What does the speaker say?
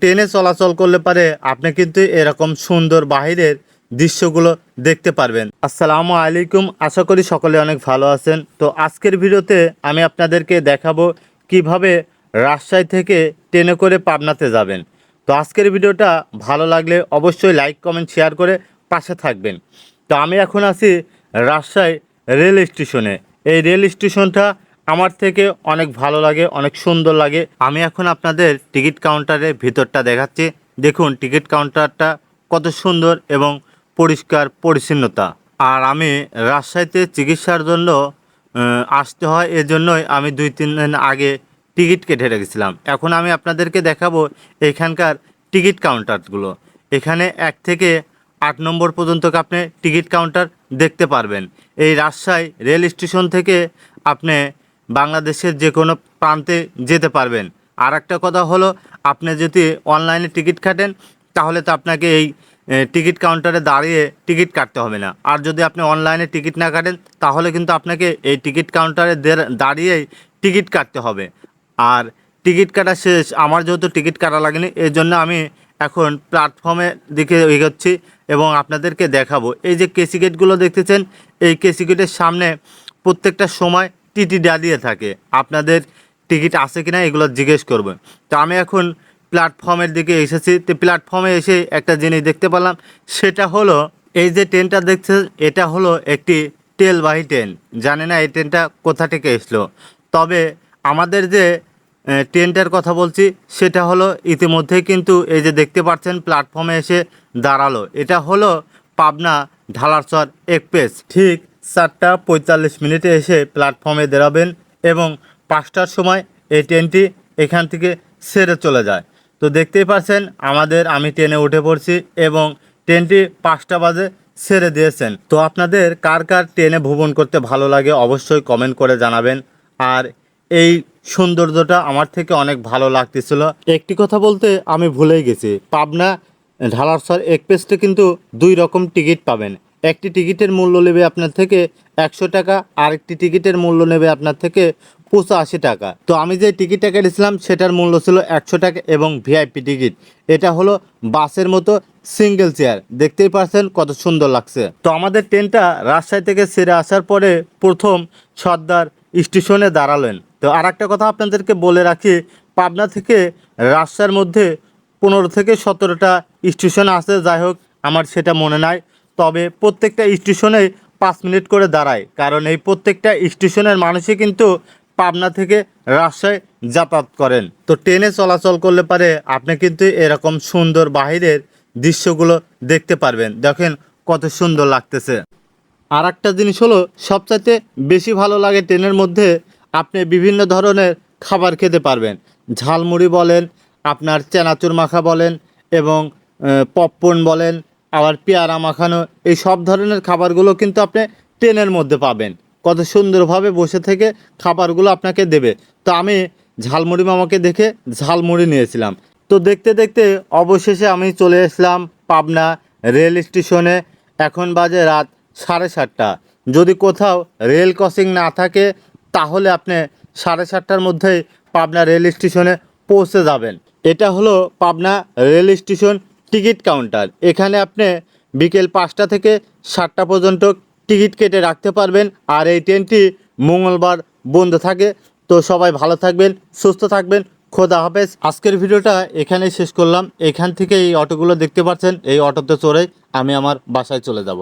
ট্রেনে চলাচল করলে পারে আপনি কিন্তু এরকম সুন্দর বাহিরের দৃশ্যগুলো দেখতে পারবেন। আসসালামু আলাইকুম, আশা করি সকলে অনেক ভালো আছেন। তো আজকের ভিডিওতে আমি আপনাদেরকে দেখাবো কিভাবে রাজশাহী থেকে ট্রেনে করে পাবনাতে যাবেন। তো আজকের ভিডিওটা ভালো লাগলে অবশ্যই লাইক কমেন্ট শেয়ার করে পাশে থাকবেন। তো আমি এখন আছি রাজশাহী রেল স্টেশনে। এই রেল স্টেশনটা আমার থেকে অনেক ভালো লাগে, অনেক সুন্দর লাগে। আমি এখন আপনাদের টিকিট কাউন্টারের ভিতরটা দেখাচ্ছি। দেখুন টিকিট কাউন্টারটা কত সুন্দর এবং পরিষ্কার পরিচ্ছন্নতা। আর আমি রাজশাহীতে চিকিৎসার জন্য আসতে হয়, এজন্যই আমি 2-3 দিন আগে টিকিট কেটে রেখেছিলাম। এখন আমি আপনাদেরকে দেখাবো এখানকার টিকিট কাউন্টারগুলো। এখানে 1 থেকে 8 নম্বর পর্যন্ত আপনি টিকিট কাউন্টার দেখতে পারবেন। এই রাজশাহী রেল স্টেশন থেকে আপনি বাংলাদেশের যে কোনো প্রান্তে যেতে পারবেন। আর একটা কথা হলো, আপনি যদি অনলাইনে টিকিট কাটেন তাহলে তো আপনাকে এই টিকিট কাউন্টারে দাঁড়িয়ে টিকিট কাটতে হবে না। আর যদি আপনি অনলাইনে টিকিট না কাটেন তাহলে কিন্তু আপনাকে এই টিকিট কাউন্টারে দাঁড়িয়েই টিকিট কাটতে হবে। আর টিকিট কাটা শেষ, আমার যেহেতু টিকিট কাটা লাগেনি এই জন্য আমি এখন প্ল্যাটফর্মের দিকে এগোচ্ছি এবং আপনাদেরকে দেখাবো। এই যে কেসি গেটগুলো দেখতেছেন, এই কেসি গেটের সামনে প্রত্যেকটা সময় টিটি দাঁড়িয়ে থাকে। আপনাদের টিকিট আছে কিনা এগুলো জিজ্ঞেস করবেন। তো আমি এখন প্ল্যাটফর্মের দিকে এসেছি। তো প্ল্যাটফর্মে এসে একটা জিনিস দেখতে পেলাম, সেটা হলো এই যে ট্রেনটা দেখছেন, এটা হলো একটি তেলবাহী ট্রেন। জানি না এই ট্রেনটা কোথা থেকে এসলো, তবে আমাদের যে ট্রেনটার কথা বলছি সেটা হলো ইতিমধ্যেই কিন্তু এই যে দেখতে পাচ্ছেন প্ল্যাটফর্মে এসে দাঁড়ালো। এটা হলো পাবনা ঢালারচর এক্সপ্রেস। ঠিক 4:45 এসে প্ল্যাটফর্মে দাঁড়াবেন এবং 5টার সময় এই ট্রেনটি এখান থেকে ছেড়ে চলে যায়। তো দেখতেই পাচ্ছেন আমি ট্রেনে উঠে পড়ছি এবং ট্রেনটি 5টা বাজে ছেড়ে দিয়েছেন। তো আপনাদের কার কার ট্রেনে ভ্রমণ করতে ভালো লাগে অবশ্যই কমেন্ট করে জানাবেন। আর এই সৌন্দর্যটা আমার থেকে অনেক ভালো লাগতেছিল। একটি কথা বলতে আমি ভুলেই গেছি, পাবনা ঢালারচর এক্সপ্রেসটা কিন্তু 2 রকম টিকিট পাবেন। একটি টিকিটের মূল্য নেবে আপনার থেকে 100 টাকা, আরেকটি টিকিটের মূল্য নেবে আপনার থেকে 85 টাকা। তো আমি যে টিকিটটা কেটেছিলাম সেটার মূল্য ছিল 100 টাকা এবং ভিআইপি টিকিট। এটা হলো বাসের মতো সিঙ্গেল চেয়ার, দেখতেই পাচ্ছেন কত সুন্দর লাগছে। তো আমাদের ট্রেনটা রাজশাহী থেকে ছেড়ে আসার পরে প্রথম সর্দার স্টেশনে দাঁড়ালেন। তো আর একটা কথা আপনাদেরকে বলে রাখি, পাবনা থেকে রাজশাহীর মধ্যে 15 থেকে 17টা স্টেশন আছে, যাই হোক আমার সেটা মনে নাই। তবে প্রত্যেকটা স্টেশনে 5 মিনিট করে দাঁড়ায়, কারণ এই প্রত্যেকটা স্টেশনের মানুষই কিন্তু পাবনা থেকে রাজশাহী যাতায়াত করেন। তো ট্রেনে চলাচল করলে পারে আপনি কিন্তু এরকম সুন্দর বাহিরের দৃশ্যগুলো দেখতে পারবেন। দেখেন কত সুন্দর লাগতেছে। আর একটা জিনিস হলো, সবচাইতে বেশি ভালো লাগে ট্রেনের মধ্যে আপনি বিভিন্ন ধরনের খাবার খেতে পারবেন। ঝালমুড়ি বলেন, আপনার চানাচুর মাখা বলেন এবং পপকর্ন বলেন, আবার পেয়ারা মাখানো, এই সব ধরনের খাবারগুলো কিন্তু আপনি ট্রেনের মধ্যে পাবেন। কত সুন্দরভাবে বসে থেকে খাবারগুলো আপনাকে দেবে। তো আমি ঝালমুড়ি মামাকে দেখে ঝালমুড়ি নিয়েছিলাম। তো দেখতে দেখতে অবশেষে আমি চলে আসলাম পাবনা রেল স্টেশনে। এখন বাজে রাত 7:30। যদি কোথাও রেল ক্রসিং না থাকে তাহলে আপনি 7:30টার মধ্যেই পাবনা রেল স্টেশনে পৌঁছে যাবেন। এটা হলো Pabna rail station ticket counter. এখানে আপনি বিকেল 5টা থেকে 7টা পর্যন্ত টিকিট কেটে রাখতে পারবেন। আর এই ট্রেনটি মঙ্গলবার বন্ধ থাকে। তো সবাই ভালো থাকবেন, সুস্থ থাকবেন, খোদা হাফেজ। আজকের ভিডিওটা এখানেই শেষ করলাম। এখান থেকে এই অটোগুলো দেখতে পাচ্ছেন, এই অটোতে চড়েই আমি আমার বাসায় চলে যাব।